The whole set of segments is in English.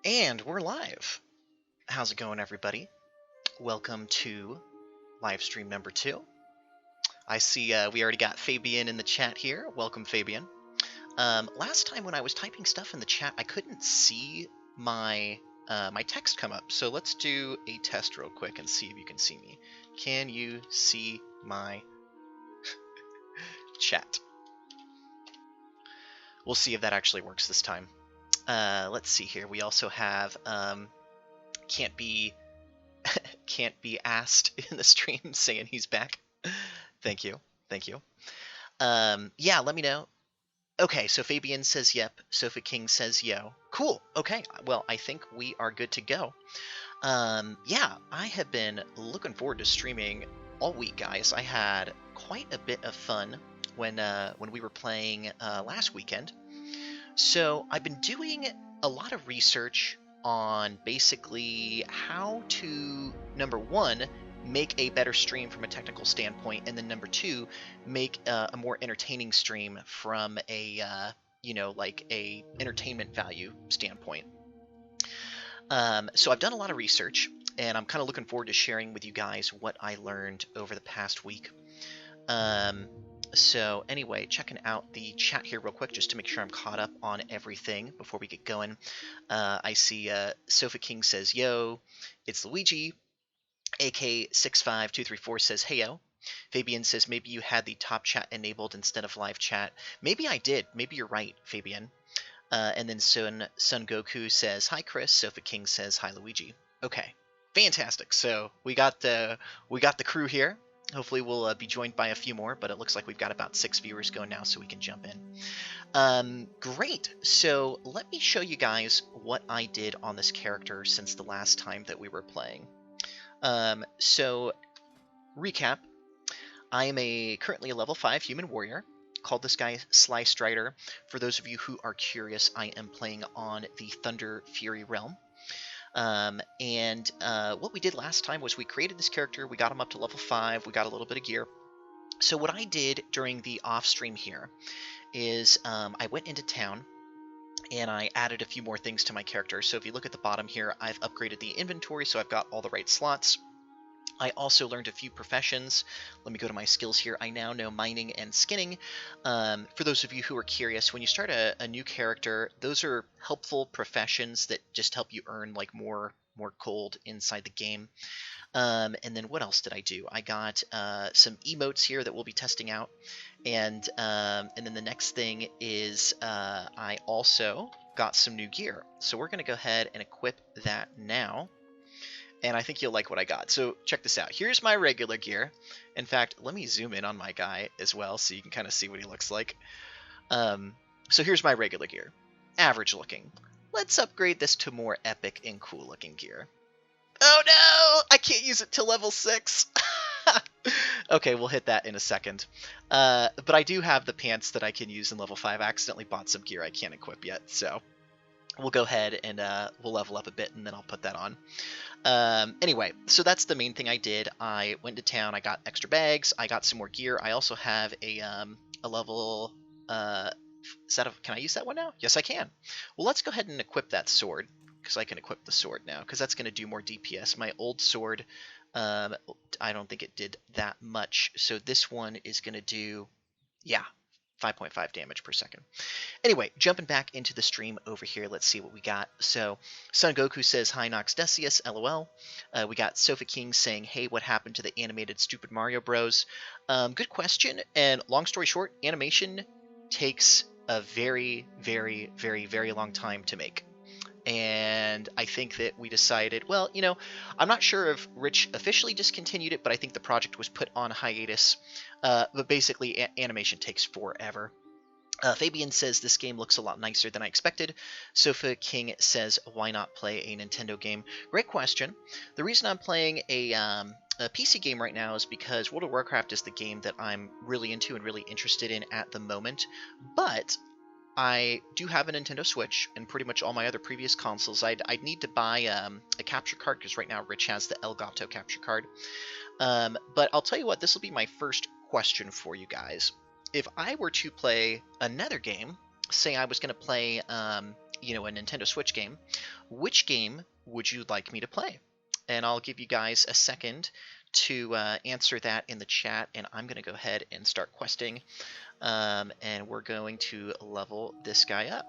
And we're live. How's it going, everybody? Welcome to live stream number 2. I see we already got Fabian in the chat here. Welcome, Fabian. Last time when I was typing stuff in the chat, I couldn't see my my text come up. So let's do a test real quick and see if you can see me. Can you see my chat? We'll see if that actually works this time. Let's see here. We also have can't be asked in the stream saying he's back. Thank you. Yeah, let me know. Okay, so Fabian says yep. Sofa King says yo. Cool. Okay, well, I think we are good to go. Yeah, I have been looking forward to streaming all week, guys. I had quite a bit of fun when we were playing last weekend. So I've been doing a lot of research on basically how to, number one, make a better stream from a technical standpoint, and then number two, make a more entertaining stream from a like a entertainment value standpoint. So I've done a lot of research, and I'm kind of looking forward to sharing with you guys what I learned over the past week. So anyway, checking out the chat here real quick just to make sure I'm caught up on everything before we get going. I see Sofa King says, yo, it's Luigi. AK65234 says, hey, yo. Fabian says, maybe you had the top chat enabled instead of live chat. Maybe I did. Maybe you're right, Fabian. And then Sun Goku says, hi, Chris. Sofa King says, hi, Luigi. Okay, fantastic. So we got the crew here. Hopefully we'll be joined by a few more, but it looks like we've got about 6 viewers going now, so we can jump in. Great. So let me show you guys what I did on this character since the last time that we were playing. So recap. I am currently a level 5 human warrior. Called this guy Sly Strider. For those of you who are curious, I am playing on the Thunder Fury realm. What we did last time was we created this character, we got him up to level 5, we got a little bit of gear. So what I did during the off stream here is I went into town and I added a few more things to my character. So if you look at the bottom here, I've upgraded the inventory so I've got all the right slots. I also learned a few professions. Let me go to my skills here. I now know mining and skinning. For those of you who are curious, when you start a new character, those are helpful professions that just help you earn like more gold inside the game. And then what else did I do? I got some emotes here that we'll be testing out. And then the next thing is I also got some new gear. So we're going to go ahead and equip that now. And I think you'll like what I got. So check this out. Here's my regular gear. In fact, let me zoom in on my guy as well so you can kind of see what he looks like. So here's my regular gear. Average looking. Let's upgrade this to more epic and cool looking gear. Oh no! I can't use it till level 6. Okay, we'll hit that in a second. But I do have the pants that I can use in level 5. I accidentally bought some gear I can't equip yet, so we'll go ahead and we'll level up a bit and then I'll put that on. Anyway, so that's the main thing I did. I went to town, I got extra bags, I got some more gear. I also have a level, can I use that one now? Yes, I can. Well, let's go ahead and equip that sword, because I can equip the sword now, because that's going to do more DPS. My old sword, I don't think it did that much, so this one is going to do, yeah, 5.5 damage per second. Anyway, jumping back into the stream over here, let's see what we got. So, Son Goku says, hi Nox Decius, LOL. We got Sofa King saying, hey, what happened to the animated Stupid Mario Bros? Good question, and long story short, animation takes a very, very, very, very long time to make. And I think that we decided, well, you know, I'm not sure if Rich officially discontinued it, but I think the project was put on hiatus. But basically, animation takes forever. Fabian says this game looks a lot nicer than I expected. Sofa King says, why not play a Nintendo game? Great question. The reason I'm playing a PC game right now is because World of Warcraft is the game that I'm really into and really interested in at the moment. But I do have a Nintendo Switch and pretty much all my other previous consoles. I'd need to buy a capture card because right now Rich has the Elgato capture card. But I'll tell you what, this will be my first question for you guys. If I were to play another game, say I was going to play you know, a Nintendo Switch game, which game would you like me to play? And I'll give you guys a second to answer that in the chat, and I'm going to go ahead and start questing, and we're going to level this guy up.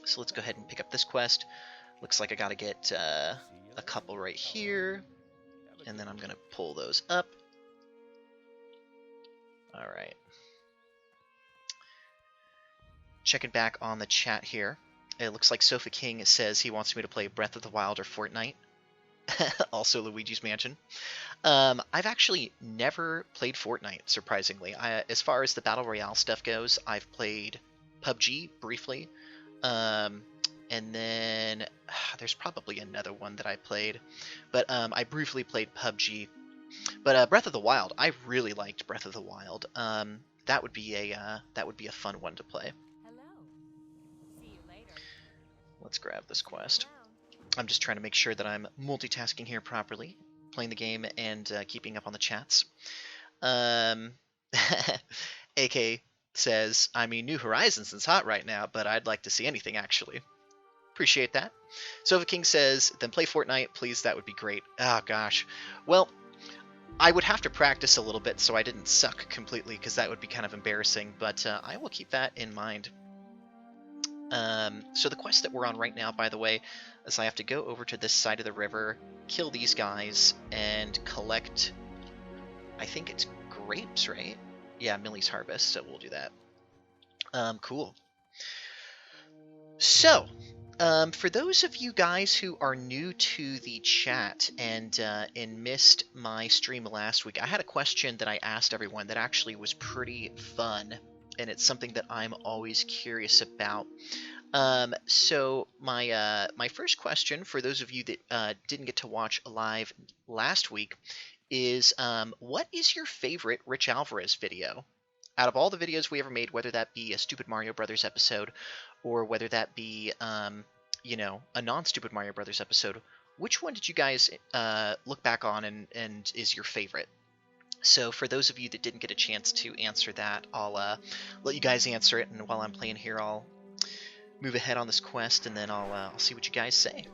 So let's go ahead and pick up this quest. Looks like I got to get a couple right here, and then I'm going to pull those up. All right. Checking back on the chat here. It looks like Sofa King says he wants me to play Breath of the Wild or Fortnite. Also Luigi's Mansion. I've actually never played Fortnite, surprisingly. As far as the Battle Royale stuff goes, I've played PUBG briefly. And then there's probably another one that I played. But I briefly played PUBG. But Breath of the Wild, I really liked Breath of the Wild. That would be a fun one to play. Let's grab this quest. I'm just trying to make sure that I'm multitasking here properly, playing the game and keeping up on the chats. AK says, I mean, New Horizons is hot right now, but I'd like to see anything, actually. Appreciate that. Sofa King says, then play Fortnite, please, that would be great. Oh, gosh. Well, I would have to practice a little bit so I didn't suck completely, because that would be kind of embarrassing, but I will keep that in mind. So the quest that we're on right now, by the way, is I have to go over to this side of the river, kill these guys, and collect, I think it's grapes, right? Yeah, Millie's Harvest, so we'll do that. Cool. So, for those of you guys who are new to the chat and missed my stream last week, I had a question that I asked everyone that actually was pretty fun, and it's something that I'm always curious about. So my first question, for those of you that didn't get to watch live last week, is what is your favorite Rich Alvarez video? Out of all the videos we ever made, whether that be a Stupid Mario Brothers episode, or whether that be, you know, a non-Stupid Mario Brothers episode, which one did you guys look back on and is your favorite? So for those of you that didn't get a chance to answer that, I'll let you guys answer it, and while I'm playing here, I'll move ahead on this quest, and then I'll see what you guys say.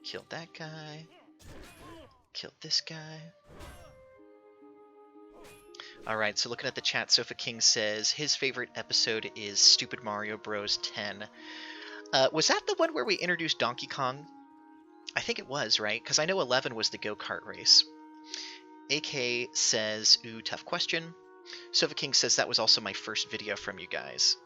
Killed that guy. Killed this guy. Alright, so looking at the chat, Sofa King says his favorite episode is Stupid Mario Bros. 10. Was that the one where we introduced Donkey Kong? I think it was, right? Because I know 11 was the go-kart race. AK says, ooh, tough question. Sofa King says that was also my first video from you guys.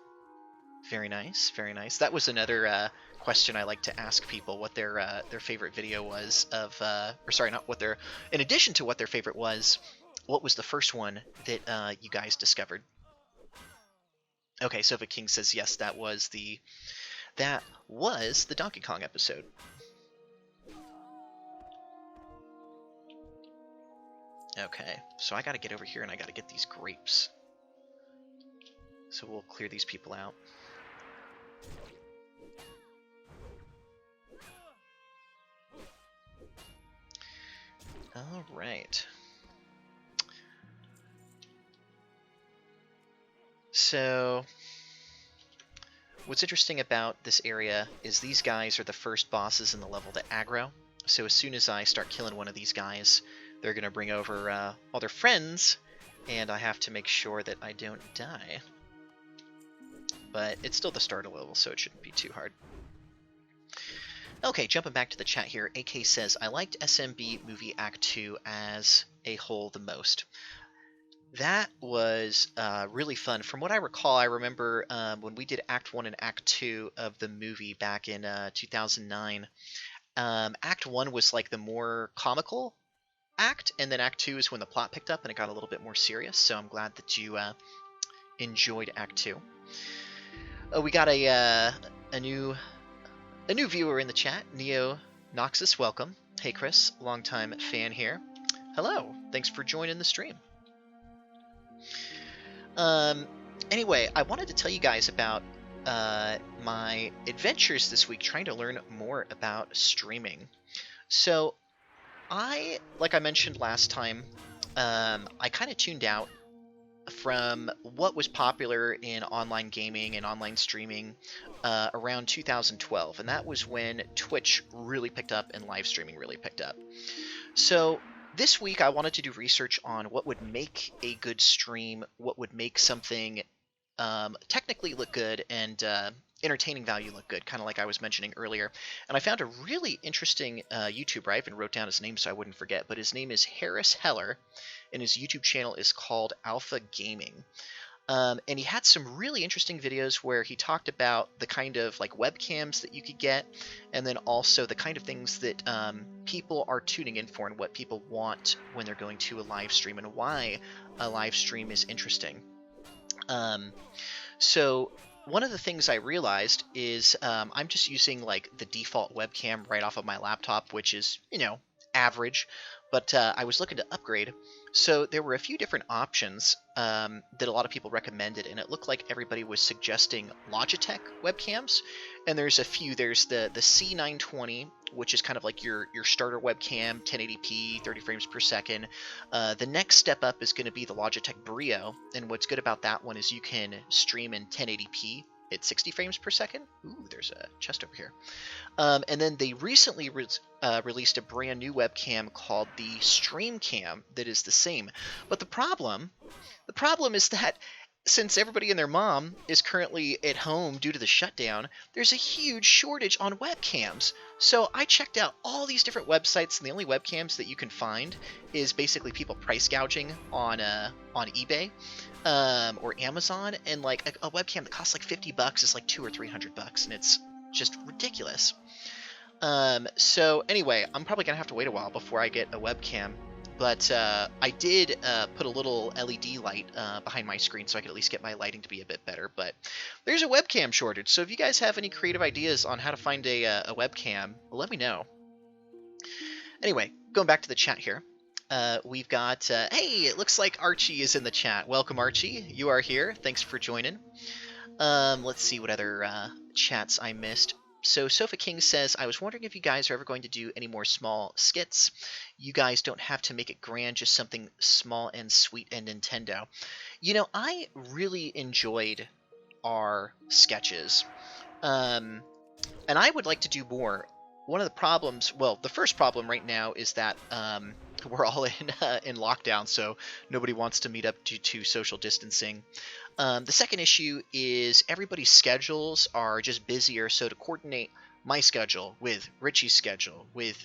Very nice, very nice. That was another question I like to ask people, what their favorite video was of, or sorry, not what their, in addition to what their favorite was, what was the first one that you guys discovered? Okay, Sofa King says yes, that was the Donkey Kong episode. Okay, so I gotta get over here and I gotta get these grapes. So we'll clear these people out. Alright. So, what's interesting about this area is these guys are the first bosses in the level that aggro. So as soon as I start killing one of these guys, they're going to bring over all their friends, and I have to make sure that I don't die. But it's still the starter level, so it shouldn't be too hard. Okay, jumping back to the chat here, AK says, I liked SMB movie Act 2 as a whole the most. That was really fun. From what I recall, I remember when we did Act 1 and Act 2 of the movie back in 2009, Act 1 was like the more comical act, and then Act 2 is when the plot picked up and it got a little bit more serious, so I'm glad that you enjoyed Act 2. We got a new viewer in the chat, Neo Noxus, welcome. Hey Chris, longtime fan here. Hello, thanks for joining the stream. Anyway, I wanted to tell you guys about my adventures this week trying to learn more about streaming. So, like I mentioned last time, I kind of tuned out from what was popular in online gaming and online streaming around 2012, and that was when Twitch really picked up and live streaming really picked up. So this week I wanted to do research on what would make a good stream, what would make something technically look good and entertaining value look good, kind of like I was mentioning earlier. And I found a really interesting YouTuber. I even wrote down his name so I wouldn't forget, but his name is Harris Heller, and his YouTube channel is called Alpha Gaming. And he had some really interesting videos where he talked about the kind of like webcams that you could get, and then also the kind of things that people are tuning in for and what people want when they're going to a live stream and why a live stream is interesting. So one of the things I realized is I'm just using like the default webcam right off of my laptop, which is, average, but I was looking to upgrade. So there were a few different options that a lot of people recommended, and it looked like everybody was suggesting Logitech webcams. And there's a few. There's the C920, which is kind of like your starter webcam, 1080p, 30 frames per second. The next step up is going to be the Logitech Brio, and what's good about that one is you can stream in 1080p at 60 frames per second. Ooh, there's a chest over here. And then they recently released a brand new webcam called the Stream Cam that is the same. But the problem is that since everybody and their mom is currently at home due to the shutdown, there's a huge shortage on webcams. So I checked out all these different websites, and the only webcams that you can find is basically people price gouging on eBay or Amazon, and like a webcam that costs like $50 is like $200 or $300, and it's just ridiculous. So anyway, I'm probably gonna have to wait a while before I get a webcam. But I did put a little LED light behind my screen so I could at least get my lighting to be a bit better. But there's a webcam shortage, so if you guys have any creative ideas on how to find a webcam, let me know. Anyway, going back to the chat here. We've got, hey, it looks like Archie is in the chat. Welcome, Archie. You are here. Thanks for joining. Let's see what other chats I missed. So Sofa King says, I was wondering if you guys are ever going to do any more small skits. You guys don't have to make it grand, just something small and sweet and Nintendo. I really enjoyed our sketches. And I would like to do more. One of the problems, well, the first problem right now is that we're all in lockdown, so nobody wants to meet up due to social distancing. The second issue is everybody's schedules are just busier, so to coordinate my schedule with Richie's schedule, with,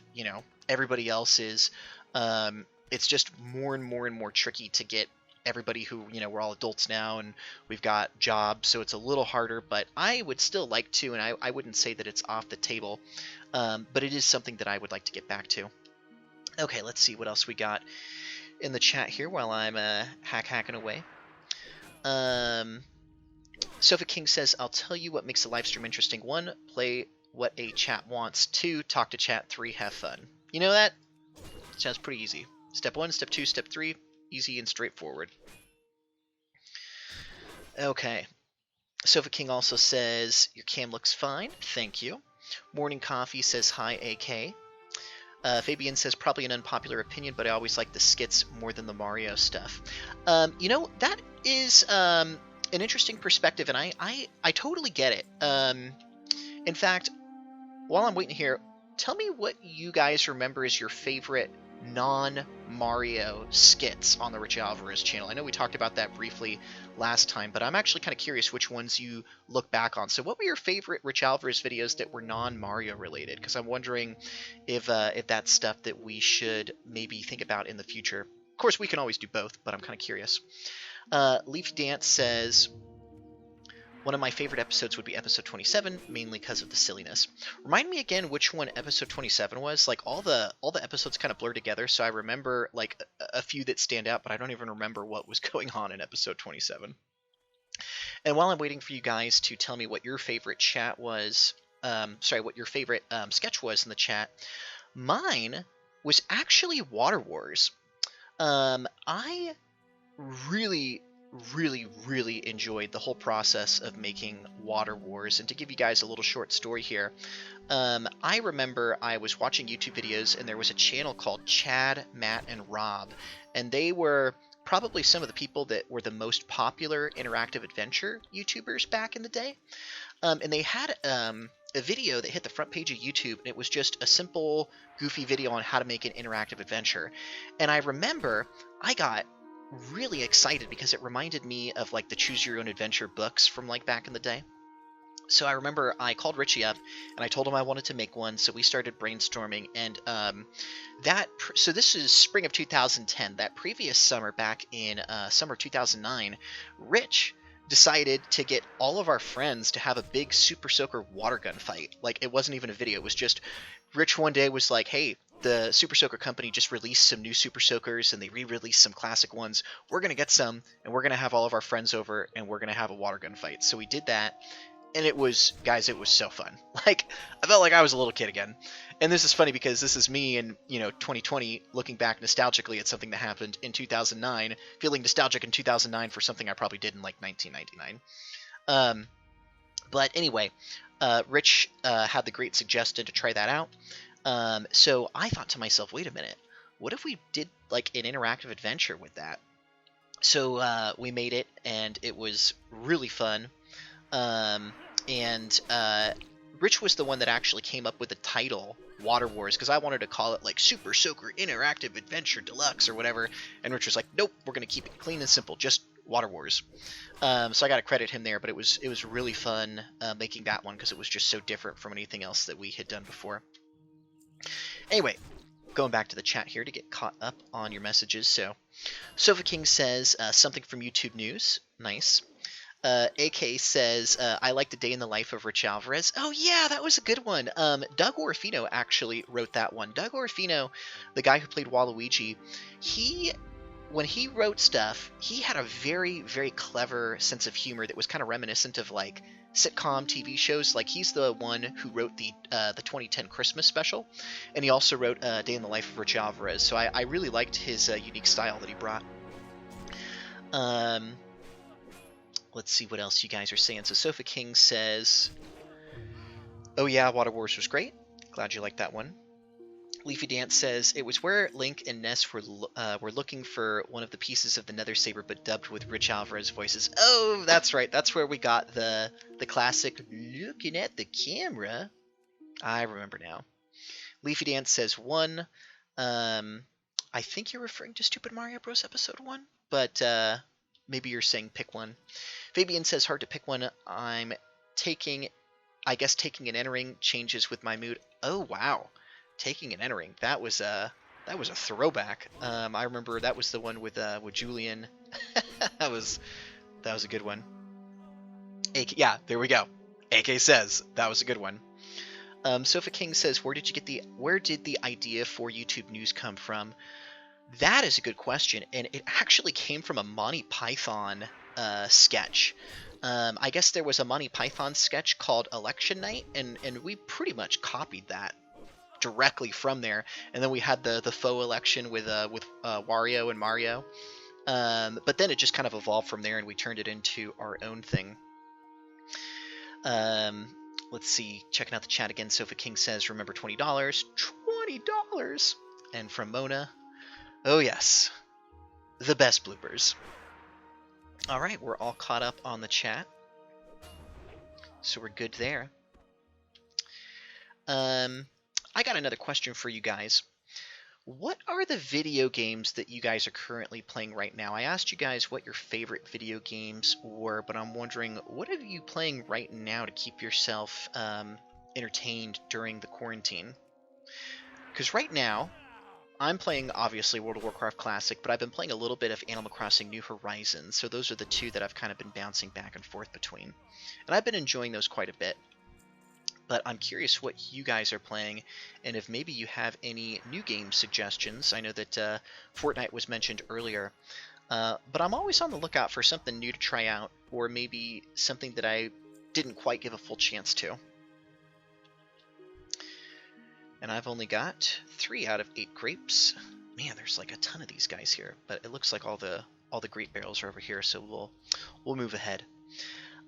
everybody else's, it's just more and more and more tricky to get everybody who, we're all adults now and we've got jobs, so it's a little harder, but I would still like to, and I wouldn't say that it's off the table, but it is something that I would like to get back to. Okay, let's see what else we got in the chat here while I'm hacking away. Sofa King says, I'll tell you what makes a live stream interesting. 1, play what a chat wants. 2, talk to chat. 3, have fun. You know that? Sounds pretty easy. Step 1, step 2, step 3, easy and straightforward. Okay. Sofa King also says, your cam looks fine. Thank you. Morning Coffee says, hi, AK. Fabian says, probably an unpopular opinion, but I always like the skits more than the Mario stuff. That is an interesting perspective, and I totally get it. In fact, while I'm waiting here, tell me what you guys remember as your favorite non-Mario skits on the Rich Alvarez channel. I know we talked about that briefly last time, but I'm actually kind of curious which ones you look back on. So what were your favorite Rich Alvarez videos that were non-Mario related? Because I'm wondering if that's stuff that we should maybe think about in the future. Of course, we can always do both, but I'm kind of curious. Leafy Dance says, one of my favorite episodes would be episode 27, mainly because of the silliness. Remind me again which one episode 27 was. Like all the episodes kind of blur together, so I remember like a few that stand out, but I don't even remember what was going on in episode 27. And while I'm waiting for you guys to tell me what your favorite chat was, what your favorite sketch was in the chat, mine was actually Water Wars. I really really enjoyed the whole process of making Water Wars. And to give you guys a little short story here, I remember I was watching YouTube videos and there was a channel called Chad, Matt, and Rob, and they were probably some of the people that were the most popular interactive adventure YouTubers back in the day. And they had a video that hit the front page of YouTube, and it was just a simple, goofy video on how to make an interactive adventure. And I remember I got really excited because it reminded me of like the Choose Your Own Adventure books from like back in the day. So I remember I called Richie up and I told him I wanted to make one. So we started brainstorming, and so this is spring of 2010. That previous summer, back in summer 2009, Rich decided to get all of our friends to have a big Super Soaker water gun fight. Like, it wasn't even a video. It was just Rich one day was like, hey, the Super Soaker company just released some new Super Soakers and they re-released some classic ones. We're going to get some and we're going to have all of our friends over and we're going to have a water gun fight. So we did that. And it was, guys, it was so fun. Like, I felt like I was a little kid again. And this is funny because this is me in, 2020 looking back nostalgically at something that happened in 2009, feeling nostalgic in 2009 for something I probably did in like 1999. But anyway, Rich had the great suggestion to try that out. So I thought to myself, wait a minute, what if we did like an interactive adventure with that? So we made it, and it was really fun. Rich was the one that actually came up with the title Water Wars, because I wanted to call it like Super Soaker Interactive Adventure Deluxe or whatever, and Rich was like, nope, we're going to keep it clean and simple, just Water Wars. So I got to credit him there, but it was really fun making that one because it was just so different from anything else that we had done before. Anyway, going back to the chat here to get caught up on your messages. So Sofa King says something from YouTube News. Nice. AK says, I like the day in the life of Rich Alvarez. Oh, yeah, that was a good one. Doug Orfino actually wrote that one. Doug Orfino, the guy who played Waluigi, when he wrote stuff, he had a very, very clever sense of humor that was kind of reminiscent of, like, sitcom TV shows. Like, he's the one who wrote the 2010 Christmas special, and he also wrote Day in the Life of Rich Alvarez. So I really liked his unique style that he brought. Let's see what else you guys are saying. So Sofa King says, oh yeah, Water Wars was great. Glad you liked that one. Leafy Dance says, it was where Link and Ness were looking for one of the pieces of the Nether Saber, but dubbed with Rich Alvarez voices. Oh, that's right. That's where we got the classic looking at the camera. I remember now. Leafy Dance says 1. I think you're referring to Stupid Mario Bros. Episode 1, but maybe you're saying pick one. Fabian says hard to pick one. I guess taking and entering changes with my mood. Oh wow, taking and entering. That was a throwback. I remember that was the one with Julian. that was a good one. Yeah, there we go. AK says that was a good one. Sofa King says, where did the idea for YouTube News come from? That is a good question, and it actually came from a Monty Python sketch. I guess there was a Monty Python sketch called Election Night, and we pretty much copied that directly from there. And then we had the faux election with Wario and Mario. But then it just kind of evolved from there, and we turned it into our own thing. Let's see. Checking out the chat again. Sofa King says, remember $20. $20! And from Mona, oh yes, the best bloopers. All right, we're all caught up on the chat, so we're good there. I got another question for you guys. What are the video games that you guys are currently playing right now? I asked you guys what your favorite video games were, but I'm wondering, what are you playing right now to keep yourself entertained during the quarantine? Because right now, I'm playing, obviously, World of Warcraft Classic, but I've been playing a little bit of Animal Crossing New Horizons, so those are the two that I've kind of been bouncing back and forth between. And I've been enjoying those quite a bit. But I'm curious what you guys are playing, and if maybe you have any new game suggestions. I know that Fortnite was mentioned earlier, but I'm always on the lookout for something new to try out, or maybe something that I didn't quite give a full chance to. And I've only got 3 out of 8 grapes. Man, there's like a ton of these guys here, but it looks like all the all the great barrels are over here, so we'll move ahead.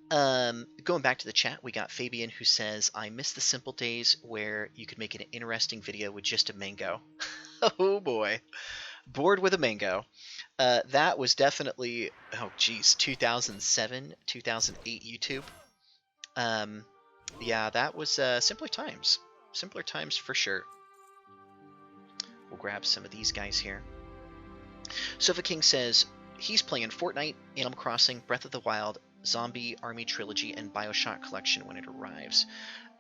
Going back to the chat, we got Fabian who says, I miss the simple days where you could make an interesting video with just a mango. Oh boy. Bored with a mango. That was definitely, oh geez, 2007, 2008 YouTube. Yeah, that was simpler times. Simpler times for sure. We'll grab some of these guys here. Sofa King says he's playing Fortnite, Animal Crossing, Breath of the Wild, Zombie Army Trilogy, and Bioshock Collection when it arrives.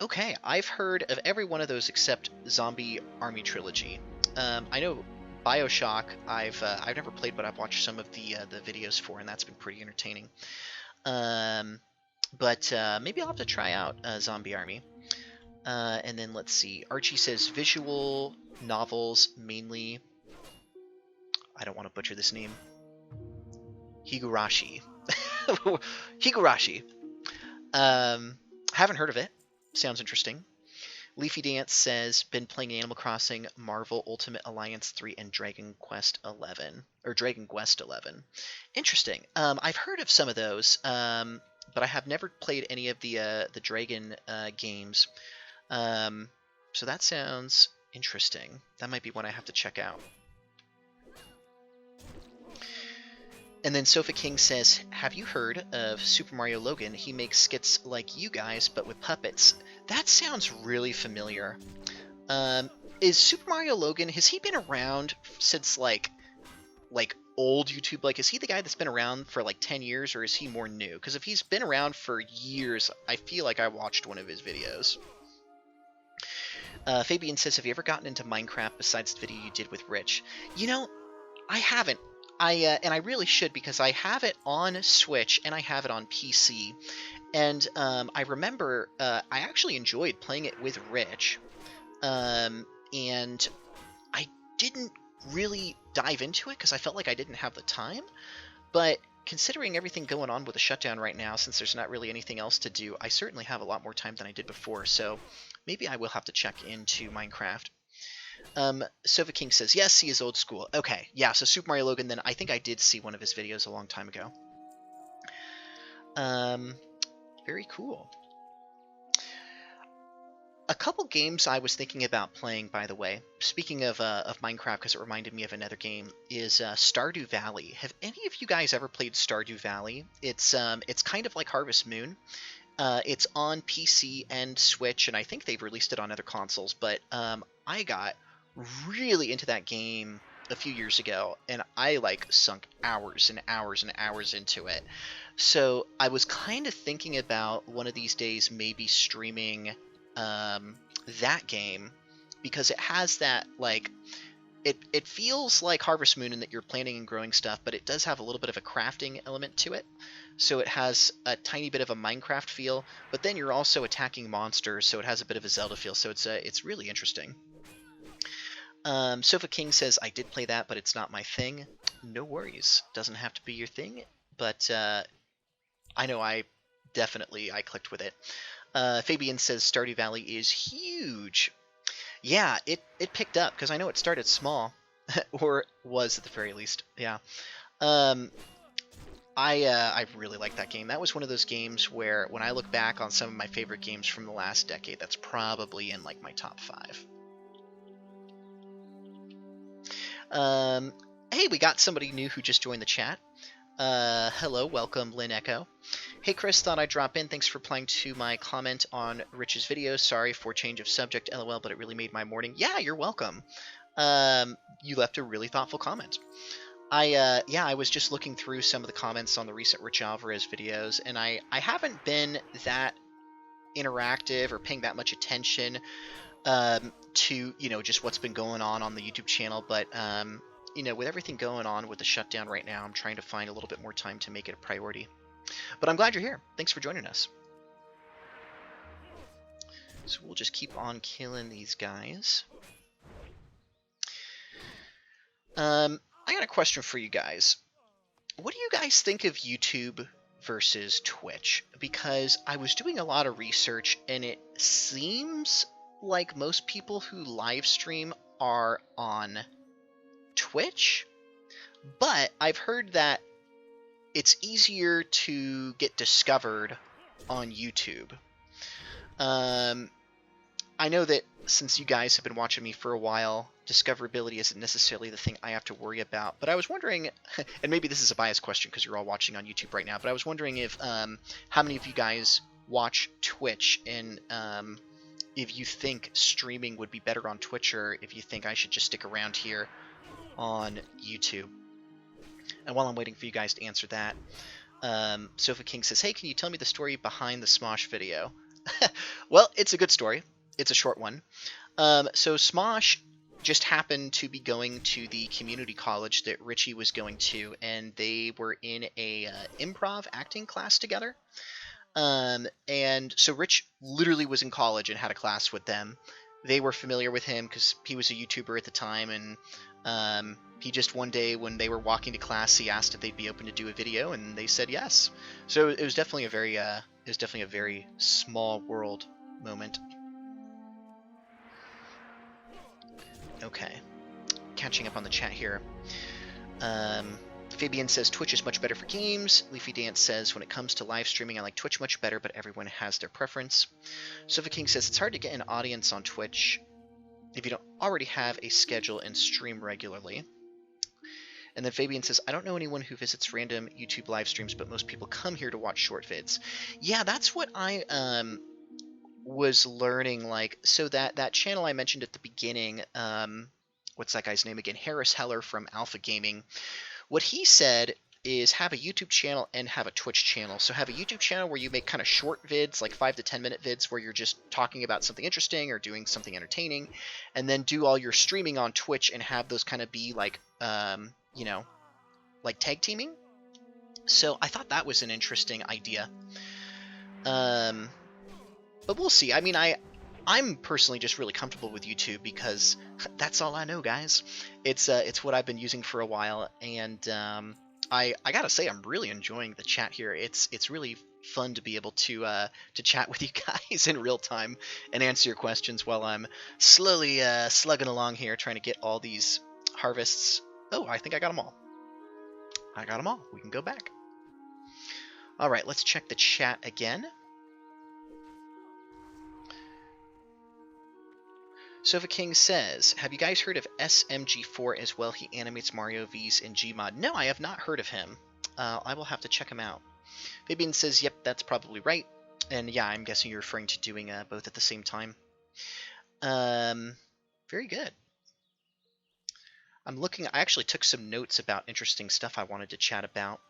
Okay, I've heard of every one of those except Zombie Army Trilogy. I know Bioshock I've never played, but I've watched some of the videos for, and that's been pretty entertaining. But maybe I'll have to try out Zombie Army. And then let's see. Archie says visual novels mainly. I don't want to butcher this name. Higurashi. Higurashi. Haven't heard of it. Sounds interesting. Leafy Dance says been playing Animal Crossing, Marvel Ultimate Alliance 3, and Dragon Quest 11 or Dragon Quest 11. Interesting. I've heard of some of those, but I have never played any of the Dragon games. So that sounds interesting. That might be one I have to check out. And then Sofa King says, have you heard of Super Mario Logan? He makes skits like you guys, but with puppets. That sounds really familiar. Is Super Mario Logan, has he been around since, like old YouTube? Like, is he the guy that's been around for, 10 years, or is he more new? Because if he's been around for years, I feel like I watched one of his videos. Fabian says, have you ever gotten into Minecraft besides the video you did with Rich? You know, I haven't. And I really should, because I have it on Switch and I have it on PC. And I remember I actually enjoyed playing it with Rich. And I didn't really dive into it because I felt like I didn't have the time. But considering everything going on with the shutdown right now, since there's not really anything else to do, I certainly have a lot more time than I did before. So maybe I will have to check into Minecraft. Sofa King says, yes, he is old school. Okay, yeah, so Super Mario Logan, then I think I did see one of his videos a long time ago. Very cool. A couple games I was thinking about playing, by the way, speaking of Minecraft, because it reminded me of another game, is Stardew Valley. Have any of you guys ever played Stardew Valley? It's kind of like Harvest Moon. It's on PC and Switch, and I think they've released it on other consoles, but I got really into that game a few years ago, and I sunk hours and hours and hours into it. So I was kind of thinking about one of these days maybe streaming that game, because it has that it feels like Harvest Moon in that you're planting and growing stuff, but it does have a little bit of a crafting element to it. So it has a tiny bit of a Minecraft feel, but then you're also attacking monsters, so it has a bit of a Zelda feel. So it's really interesting. Sofa King says, I did play that, but it's not my thing. No worries. Doesn't have to be your thing, but I know I clicked with it. Fabian says Stardew Valley is huge. Yeah, it picked up, because I know it started small, or was at the very least. Yeah. I really like that game. That was one of those games where, when I look back on some of my favorite games from the last decade, that's probably in my top 5. Hey, we got somebody new who just joined the chat. Hello, welcome, Lyn Echo. Hey, Chris, thought I'd drop in. Thanks for replying to my comment on Rich's video. Sorry for change of subject, LOL, but it really made my morning. Yeah, you're welcome. You left a really thoughtful comment. I was just looking through some of the comments on the recent Rich Alvarez videos, and I haven't been that interactive or paying that much attention to, just what's been going on the YouTube channel, but, with everything going on with the shutdown right now, I'm trying to find a little bit more time to make it a priority. But I'm glad you're here. Thanks for joining us. So we'll just keep on killing these guys. I got a question for you guys. What do you guys think of YouTube versus Twitch? Because I was doing a lot of research, and it seems like most people who live stream are on Twitch, but I've heard that it's easier to get discovered on YouTube. I know that since you guys have been watching me for a while, discoverability isn't necessarily the thing I have to worry about. But I was wondering, and maybe this is a biased question because you're all watching on YouTube right now, but I was wondering if how many of you guys watch Twitch, and if you think streaming would be better on Twitch, or if you think I should just stick around here on YouTube. And while I'm waiting for you guys to answer that, Sofa King says, hey, can you tell me the story behind the Smosh video? Well, it's a good story. It's a short one. So Smosh just happened to be going to the community college that Richie was going to, and they were in a improv acting class together. And so Rich literally was in college and had a class with them. They were familiar with him because he was a YouTuber at the time, and he just one day when they were walking to class, he asked if they'd be open to do a video, and they said yes. So it was definitely a very small world moment. Okay, catching up on the chat here. Fabian says Twitch is much better for games. Leafy Dance says when it comes to live streaming, I like Twitch much better, but everyone has their preference. Sofa King says it's hard to get an audience on Twitch if you don't already have a schedule and stream regularly. And then Fabian says, I don't know anyone who visits random YouTube live streams, but most people come here to watch short vids. Yeah, that's what I was learning. Like, so that channel I mentioned at the beginning, what's that guy's name again? Harris Heller from Alpha Gaming. What he said is have a YouTube channel and have a Twitch channel. So have a YouTube channel where you make kind of short vids, like 5 to 10 minute vids where you're just talking about something interesting or doing something entertaining, and then do all your streaming on Twitch and have those kind of be like, you know, like tag teaming. So I thought that was an interesting idea. But we'll see. I mean, I'm personally just really comfortable with YouTube because that's all I know, guys. It's what I've been using for a while, and I gotta say I'm really enjoying the chat here. It's really fun to be able to chat with you guys in real time and answer your questions while I'm slowly slugging along here trying to get all these harvests. Oh, I think I got them all. I got them all. We can go back. All right, let's check the chat again. Sofa King says, have you guys heard of SMG4 as well? He animates Mario V's in Gmod. No, I have not heard of him. I will have to check him out. Fabian says, yep, that's probably right. And yeah, I'm guessing you're referring to doing both at the same time. Very good. I'm looking, I actually took some notes about interesting stuff I wanted to chat about.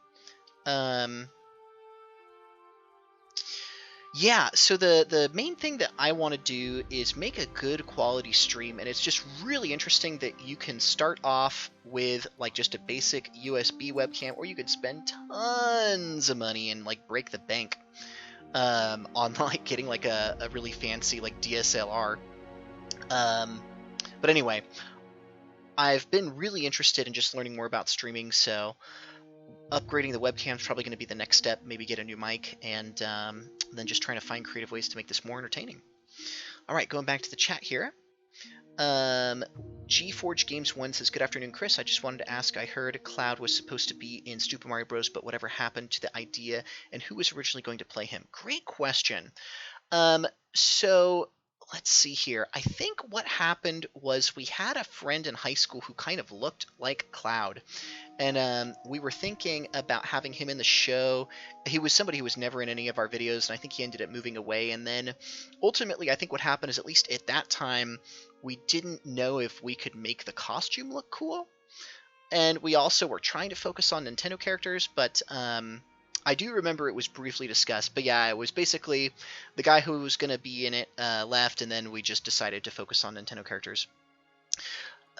Yeah, so the main thing that I want to do is make a good quality stream, and it's just really interesting that you can start off with like just a basic USB webcam, or you could spend tons of money and like break the bank on like getting like a really fancy like DSLR. But anyway, I've been really interested in just learning more about streaming, so upgrading the webcam is probably going to be the next step. Maybe get a new mic, and then just trying to find creative ways to make this more entertaining. All right, going back to the chat here. GForge Games 1 says, good afternoon, Chris. I just wanted to ask, I heard Cloud was supposed to be in Super Mario Bros., but whatever happened to the idea, and who was originally going to play him? Great question. So let's see here. I think what happened was we had a friend in high school who kind of looked like Cloud. And we were thinking about having him in the show. He was somebody who was never in any of our videos, and I think he ended up moving away. And then ultimately, I think what happened is, at least at that time, we didn't know if we could make the costume look cool. And we also were trying to focus on Nintendo characters, but I do remember it was briefly discussed. But yeah, it was basically the guy who was going to be in it left, and then we just decided to focus on Nintendo characters.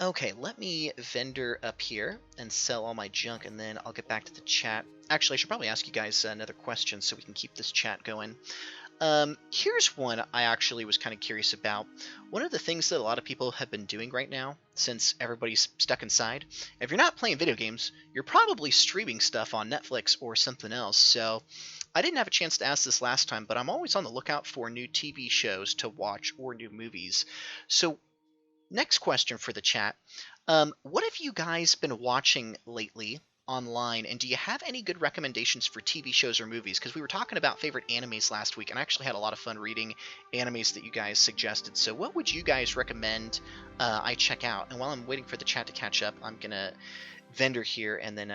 Okay, let me vendor up here and sell all my junk, and then I'll get back to the chat. Actually, I should probably ask you guys another question so we can keep this chat going. Here's one I actually was kind of curious about. One of the things that a lot of people have been doing right now, since everybody's stuck inside, if you're not playing video games, you're probably streaming stuff on Netflix or something else. So I didn't have a chance to ask this last time, but I'm always on the lookout for new TV shows to watch or new movies. So next question for the chat. What have you guys been watching lately online, and do you have any good recommendations for TV shows or movies? Because we were talking about favorite animes last week, and I actually had a lot of fun reading animes that you guys suggested. So what would you guys recommend I check out? And while I'm waiting for the chat to catch up, I'm going to vendor here, and then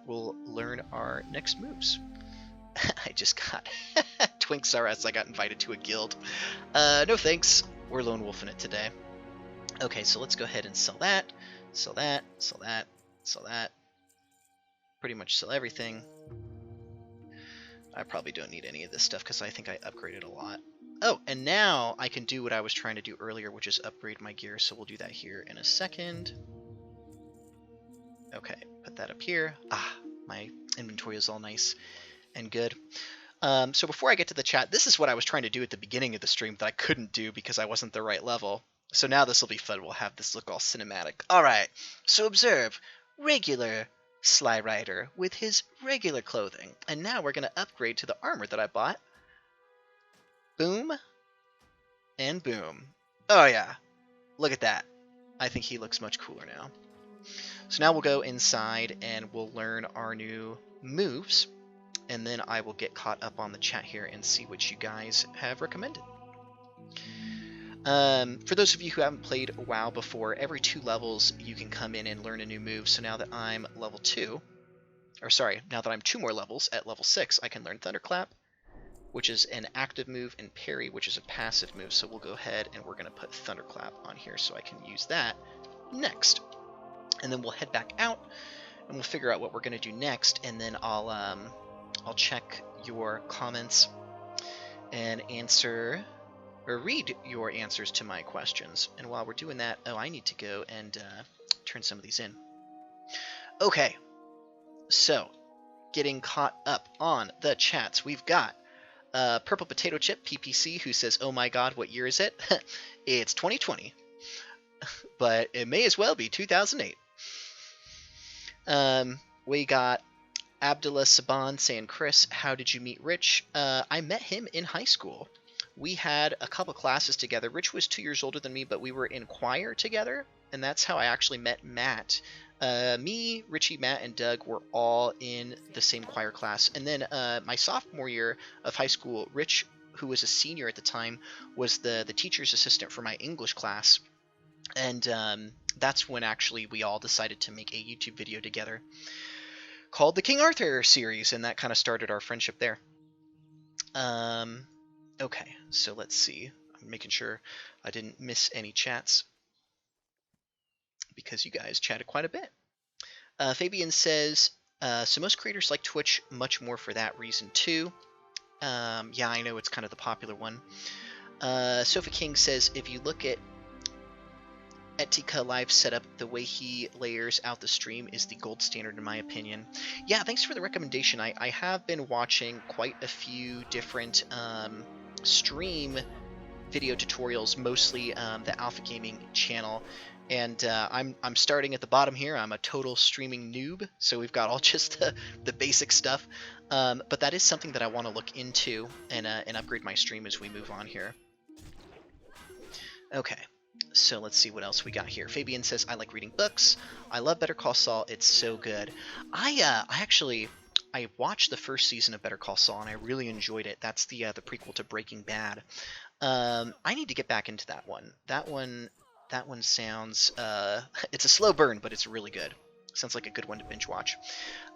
we'll learn our next moves. I just got Twinks RS. I got invited to a guild. No thanks. We're lone wolfing it today. Okay, so let's go ahead and sell that, sell that, sell that, sell that. Pretty much sell everything. I probably don't need any of this stuff because I think I upgraded a lot. Oh, and now I can do what I was trying to do earlier, which is upgrade my gear. So we'll do that here in a second. Okay, put that up here. Ah, my inventory is all nice and good. So before I get to the chat, this is what I was trying to do at the beginning of the stream that I couldn't do because I wasn't the right level. So now this will be fun. We'll have this look all cinematic. All right, so observe regular Sly Rider with his regular clothing. And now we're going to upgrade to the armor that I bought. Boom. And boom. Oh yeah, look at that. I think he looks much cooler now. So now we'll go inside and we'll learn our new moves. And then I will get caught up on the chat here and see what you guys have recommended. For those of you who haven't played WoW before, every 2 levels you can come in and learn a new move. So now that I'm level 2, or sorry, now that I'm 2 more levels at level 6, I can learn Thunderclap, which is an active move, and Parry, which is a passive move. So we'll go ahead and we're going to put Thunderclap on here so I can use that next. And then we'll head back out and we'll figure out what we're going to do next, and then I'll check your comments and answer or read your answers to my questions. And while we're doing that, oh, I need to go and turn some of these in. Okay, so getting caught up on the chats, we've got Purple Potato Chip PPC who says, "Oh my God, what year is it?" It's 2020, but it may as well be 2008. We got Abdullah Saban saying, "Chris, how did you meet Rich?" I met him in high school. We had a couple classes together. Rich was 2 years older than me, but we were in choir together, and that's how I actually met Matt. Me, Richie, Matt, and Doug were all in the same choir class. And then my sophomore year of high school, Rich, who was a senior at the time, was the teacher's assistant for my English class. And that's when actually we all decided to make a YouTube video together called the King Arthur series, and that kind of started our friendship there. Okay, so let's see. I'm making sure I didn't miss any chats because you guys chatted quite a bit. Fabian says, so most creators like Twitch much more for that reason too. Yeah, I know it's kind of the popular one. Sofa King says, if you look at Etika Live setup, the way he layers out the stream is the gold standard in my opinion. Yeah, thanks for the recommendation. I have been watching quite a few different stream video tutorials, mostly the Alpha Gaming channel, and I'm starting at the bottom here. I'm a total streaming noob, so we've got all just the basic stuff, but that is something that I want to look into and upgrade my stream as we move on here. Okay. So let's see what else we got here. Fabian says, I like reading books. I love Better Call Saul. It's so good. I watched the first season of Better Call Saul, and I really enjoyed it. That's the prequel to Breaking Bad. I need to get back into that one. That one sounds, it's a slow burn, but it's really good. Sounds like a good one to binge watch.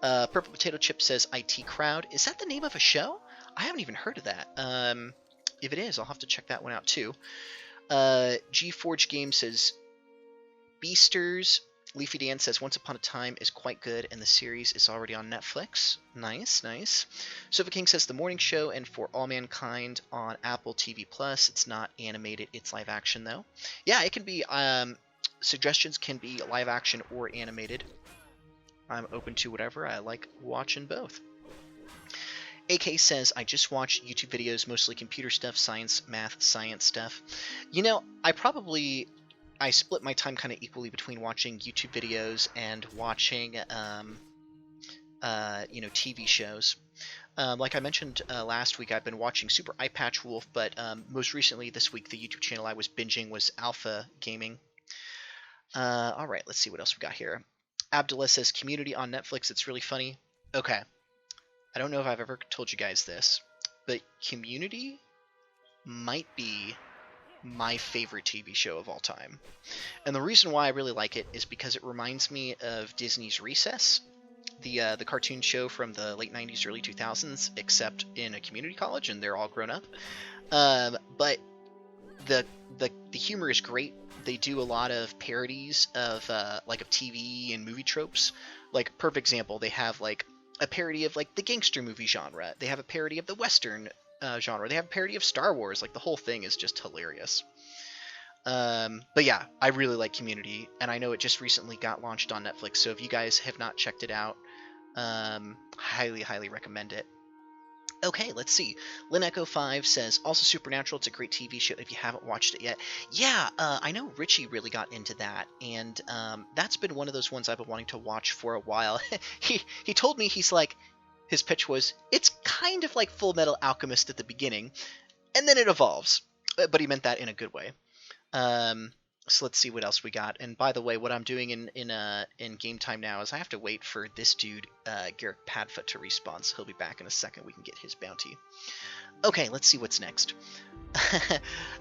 Purple Potato Chip says, IT Crowd. Is that the name of a show? I haven't even heard of that. If it is, I'll have to check that one out too. G-Forge Game says, Beasters. Leafy Dance says, Once Upon a Time is quite good, and the series is already on Netflix. Nice, nice. Sofa King says, The Morning Show and For All Mankind on Apple TV+. It's not animated, it's live action, though. Yeah, it can be, suggestions can be live action or animated. I'm open to whatever. I like watching both. AK says, I just watch YouTube videos, mostly computer stuff, science, math, science stuff. You know, I split my time kind of equally between watching YouTube videos and watching, TV shows. Like I mentioned last week, I've been watching Super Eye Patch Wolf, but most recently this week, the YouTube channel I was binging was Alpha Gaming. All right, let's see what else we got here. Abdullah says Community on Netflix. It's really funny. Okay. I don't know if I've ever told you guys this, but Community might be my favorite TV show of all time. And the reason why I really like it is because it reminds me of Disney's Recess, the cartoon show from the late 90s, early 2000s, except in a community college, and they're all grown up. But the humor is great. They do a lot of parodies of like of TV and movie tropes. Like, perfect example, they have like a parody of like the gangster movie genre. They have a parody of the Western genre. They have a parody of Star Wars. Like, the whole thing is just hilarious. But yeah, I really like Community, and I know it just recently got launched on Netflix, so if you guys have not checked it out, highly recommend it. Okay, let's see. Lyn Echo 5 says, also Supernatural, it's a great TV show if you haven't watched it yet. Yeah, I know Richie really got into that, and that's been one of those ones I've been wanting to watch for a while. He told me, he's like, his pitch was, it's kind of like Full Metal Alchemist at the beginning, and then it evolves. But he meant that in a good way. So let's see what else we got. And by the way, what I'm doing in game time now is I have to wait for this dude, Garrick Padfoot, to respawn. So he'll be back in a second. We can get his bounty. Okay, let's see what's next.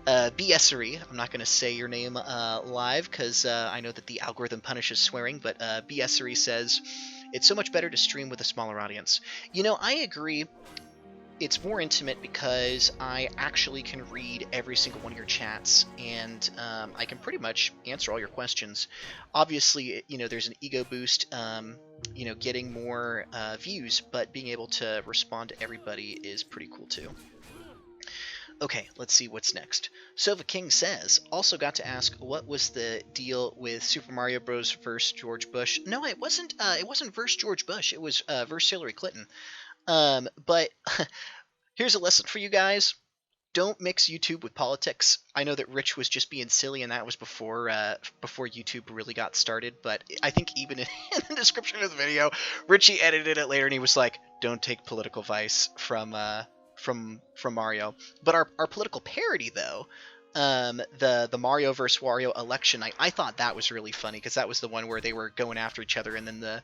BSery, I'm not going to say your name live because I know that the algorithm punishes swearing, but BSery says, it's so much better to stream with a smaller audience. You know, I agree. It's more intimate because I actually can read every single one of your chats, and I can pretty much answer all your questions. Obviously, you know, there's an ego boost, you know, getting more views, but being able to respond to everybody is pretty cool too. Okay, let's see what's next. Sova King says, also got to ask, what was the deal with Super Mario Bros. Versus George Bush? No, it wasn't versus George Bush. It was versus Hillary Clinton. But here's a lesson for you guys. Don't mix YouTube with politics. I know that Rich was just being silly, and that was before YouTube really got started. But I think even in the description of the video, Richie edited it later, and he was like, "Don't take political advice from Mario." But our political parody, though, the Mario vs. Wario election night, I thought that was really funny because that was the one where they were going after each other, and then the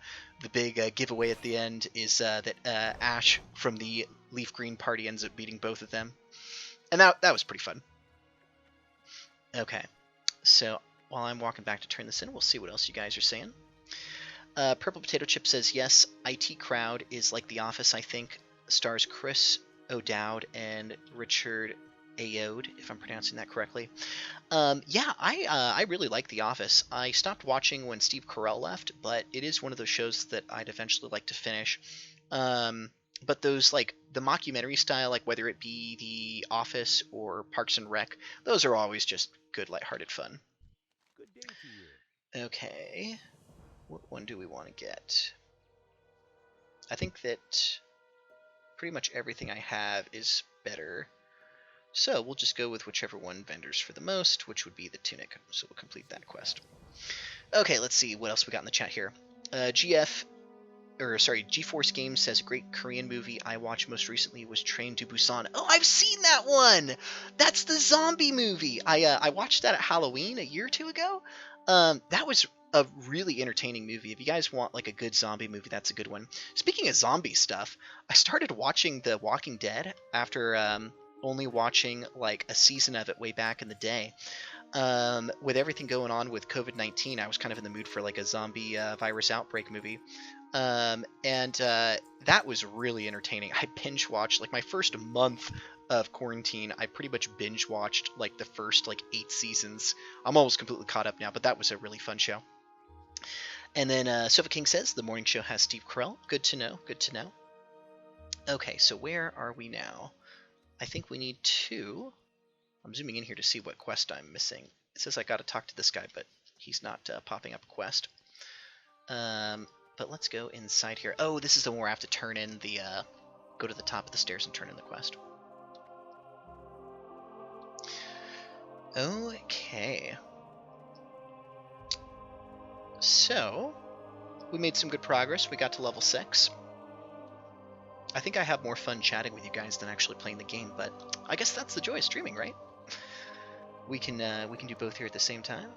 big giveaway at the end is that Ash from the Leaf Green party ends up beating both of them, and that was pretty fun. Okay, so while I'm walking back to turn this in, we'll see what else you guys are saying. Purple Potato Chip says, yes, IT Crowd is like The Office, I think. Stars Chris O'Dowd and Richard Ayoade, if I'm pronouncing that correctly. Yeah, I really like The Office. I stopped watching when Steve Carell left, but it is one of those shows that I'd eventually like to finish. But those, like, the mockumentary style, like whether it be The Office or Parks and Rec, those are always just good, lighthearted fun. Good day to you. Okay. What one do we want to get? I think that pretty much everything I have is better. So we'll just go with whichever one vendors for the most, which would be the tunic. So we'll complete that quest. Okay, let's see what else we got in the chat here. GeForce Games says, a great Korean movie I watched most recently was Train to Busan. Oh, I've seen that one! That's the zombie movie! I watched that at Halloween a year or two ago. That was a really entertaining movie. If you guys want like a good zombie movie, that's a good one. Speaking of zombie stuff, I started watching The Walking Dead after only watching like a season of it way back in the day. With everything going on with COVID-19, I was kind of in the mood for like a zombie virus outbreak movie. That was really entertaining. I binge watched like my first month of quarantine. I pretty much binge watched like the first like 8 seasons. I'm almost completely caught up now, but that was a really fun show. And then Sofa King says the morning show has Steve Carell. Good to know. Good to know. Okay, so where are we now? I think we need to... I'm zooming in here to see what quest I'm missing. It says I got to talk to this guy, but he's not popping up a quest. But let's go inside here. Oh, this is the one where I have to turn in the... go to the top of the stairs and turn in the quest. Okay. So, we made some good progress. We got to level 6. I think I have more fun chatting with you guys than actually playing the game, but I guess that's the joy of streaming, right? We can do both here at the same time.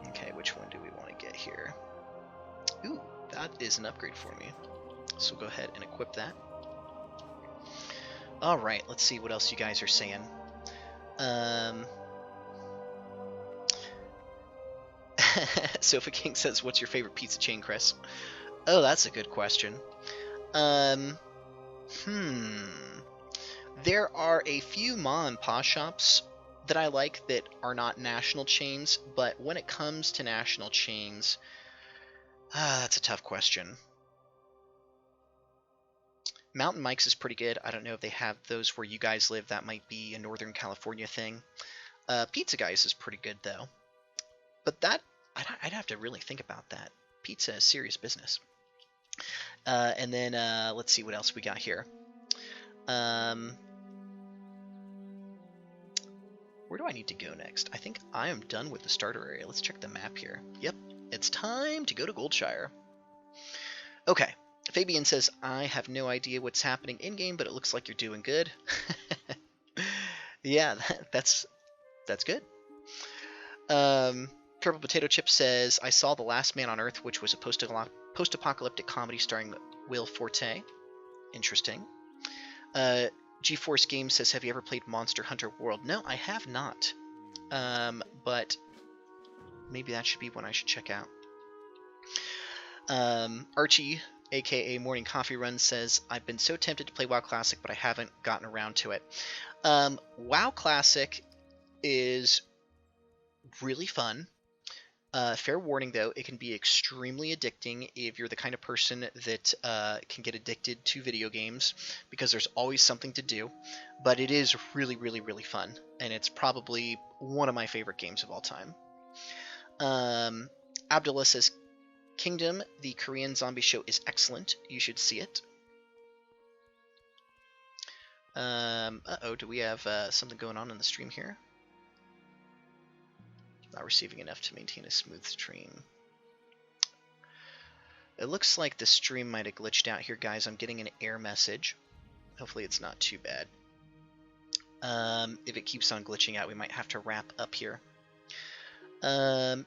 Okay, which one do we want to get here? Ooh, that is an upgrade for me. So we'll go ahead and equip that. Alright, let's see what else you guys are saying. Sofa King says, what's your favorite pizza chain, Chris? Oh, that's a good question. There are a few ma and pa shops that I like that are not national chains, but when it comes to national chains, that's a tough question. Mountain Mike's is pretty good. I don't know if they have those where you guys live. That might be a Northern California thing. Pizza Guys is pretty good, though. But that, I'd have to really think about that. Pizza is serious business. And then, let's see what else we got here. Where do I need to go next? I think I am done with the starter area. Let's check the map here. Yep, it's time to go to Shire. Okay. Fabian says, I have no idea what's happening in-game, but it looks like you're doing good. Yeah, that's good. Purple Potato Chip says, I saw The Last Man on Earth, which was a post-apocalyptic comedy starring Will Forte. Interesting. GeForce Games says, have you ever played Monster Hunter World? No, I have not. But maybe that should be one I should check out. Archie, aka Morning Coffee Run, says, I've been so tempted to play WoW Classic, but I haven't gotten around to it. WoW Classic is really fun. Fair warning, though, it can be extremely addicting if you're the kind of person that can get addicted to video games, because there's always something to do. But it is really, really, really fun, and it's probably one of my favorite games of all time. Abdullah says, Kingdom, the Korean zombie show, is excellent. You should see it. Uh-oh, do we have something going on in the stream here? Not receiving enough to maintain a smooth stream. It looks like the stream might have glitched out here, guys. I'm getting an error message. Hopefully it's not too bad. If it keeps on glitching out, we might have to wrap up here. And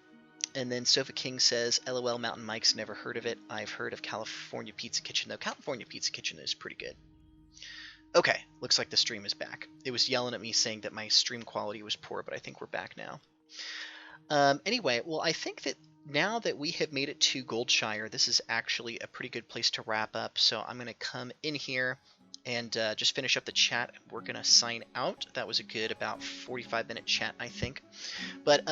then Sofa King says, LOL, Mountain Mike's, never heard of it. I've heard of California Pizza Kitchen, though. California Pizza Kitchen is pretty good. Okay, looks like the stream is back. It was yelling at me saying that my stream quality was poor, but I think we're back now. Anyway, well, I think that now that we have made it to Shire, this is actually a pretty good place to wrap up. So I'm going to come in here and just finish up the chat. We're going to sign out. That was a good about 45-minute chat, I think. But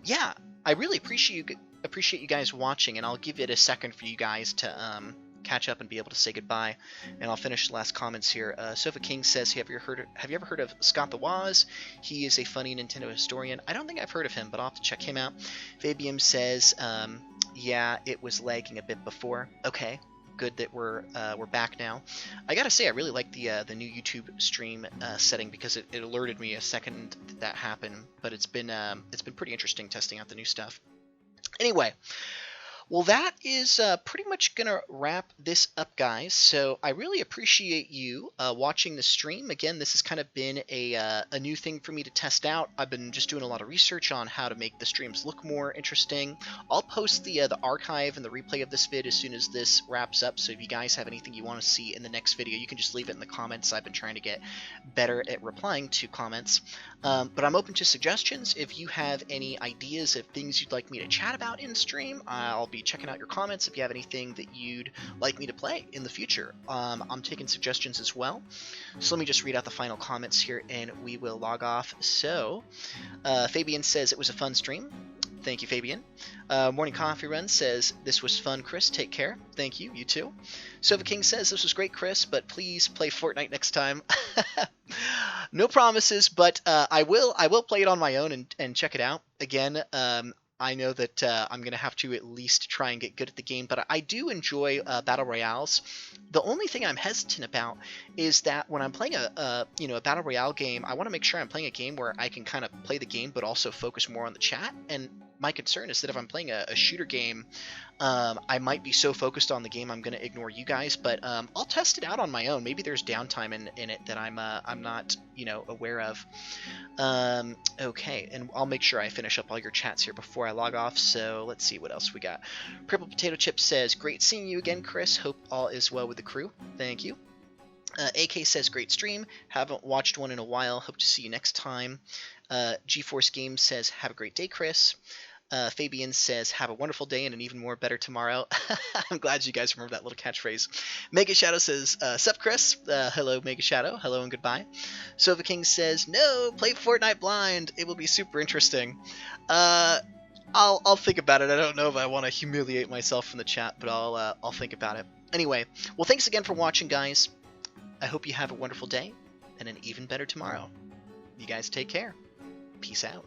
yeah, I really appreciate you guys watching, and I'll give it a second for you guys to catch up and be able to say goodbye. And I'll finish the last comments here. Sofa King says, have you ever heard of Scott the Woz? He is a funny Nintendo historian. I don't think I've heard of him, but I'll have to check him out. Fabian says, yeah, it was lagging a bit before. Okay, good that we're back now. I gotta say, I really like the new YouTube stream setting, because it alerted me a second that happened. But it's been pretty interesting testing out the new stuff. Anyway. Well, that is pretty much going to wrap this up, guys. So I really appreciate you watching the stream. Again, this has kind of been a new thing for me to test out. I've been just doing a lot of research on how to make the streams look more interesting. I'll post the archive and the replay of this vid as soon as this wraps up. So if you guys have anything you want to see in the next video, you can just leave it in the comments. I've been trying to get better at replying to comments. But I'm open to suggestions. If you have any ideas of things you'd like me to chat about in stream, I'll be checking out your comments. If you have anything that you'd like me to play in the future, I'm taking suggestions as well. So let me just read out the final comments here and we will log off. So Fabian says it was a fun stream. Thank you, Fabian. Morning Coffee Run says, this was fun, Chris. Take care. Thank you. You too. Sofa King says, this was great, Chris, but please play Fortnite next time. No promises, but I will play it on my own and check it out. Again, I know that I'm going to have to at least try and get good at the game, but I do enjoy Battle Royales. The only thing I'm hesitant about is that when I'm playing a Battle Royale game, I want to make sure I'm playing a game where I can kind of play the game but also focus more on the chat. And my concern is that if I'm playing a shooter game, I might be so focused on the game I'm going to ignore you guys. But I'll test it out on my own. Maybe there's downtime in it that I'm not aware of. Okay, and I'll make sure I finish up all your chats here before I log off. So let's see what else we got. Purple Potato Chip says, "Great seeing you again, Chris. Hope all is well with the crew." Thank you. AK says, "Great stream. Haven't watched one in a while. Hope to see you next time." GeForce Games says, "Have a great day, Chris." Fabian says, "Have a wonderful day and an even more better tomorrow." I'm glad you guys remember that little catchphrase. Mega Shadow says, "Sup, Chris?" Hello, Mega Shadow. Hello and goodbye. Sova King says, "No, play Fortnite blind. It will be super interesting." I'll think about it. I don't know if I want to humiliate myself in the chat, but I'll think about it. Anyway, well, thanks again for watching, guys. I hope you have a wonderful day and an even better tomorrow. You guys take care. Peace out.